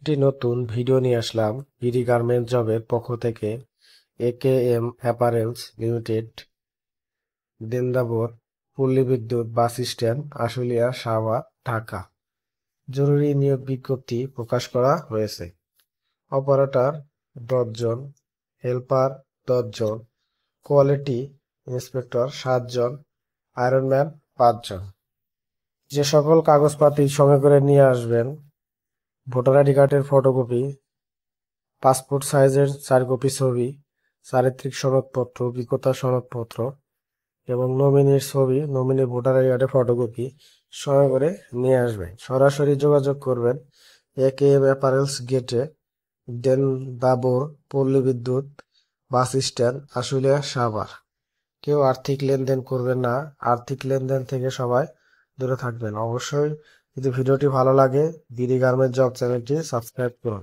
একটি নতুন ভিডিও নিয়ে আসলাম বিডি গার্মেন্টস জবের পক্ষ থেকে। একেএম অ্যাপারেলস লিমিটেড, দেন্দাবর, পল্লী বিদ্যুৎ বাস স্ট্যান্ড, আশুলিয়া, সাভার, ঢাকা। জরুরি নিয়োগ বিজ্ঞপ্তি প্রকাশ করা হয়েছে। অপারেটর 10 জন, হেল্পার 10 জন, কোয়ালিটি ইন্সপেক্টর 7 জন, আয়রনম্যান 5 জন। যে সকল কাগজপাতি সঙ্গে করে নিয়ে আসবেন: ভোটার আইডি কার্ডের ফটোকপি, পাসপোর্ট সাইজের 4 কপি ছবি, চারিত্রিক সনদপত্র, অভিজ্ঞতা সনদপত্র এবং নমিনির ছবি, নমিনি ভোটার আইডি কার্ডের ফটোকপি সঙ্গে করে নিয়ে আসবেন। সরাসরি যোগাযোগ করবেন একেএম অ্যাপারেলস গেটে, দেন্দাবর, পল্লী বিদ্যুৎ বাস স্ট্যান্ড, আশুলিয়া, সাভার। কেউ আর্থিক লেনদেন করবেন না। আর্থিক লেনদেন থেকে সবাই দূরে থাকবেন। অবশ্যই যদি ভিডিওটি ভালো লাগে, বিডি গার্মেন্টস জব চ্যানেলটি সাবস্ক্রাইব করুন।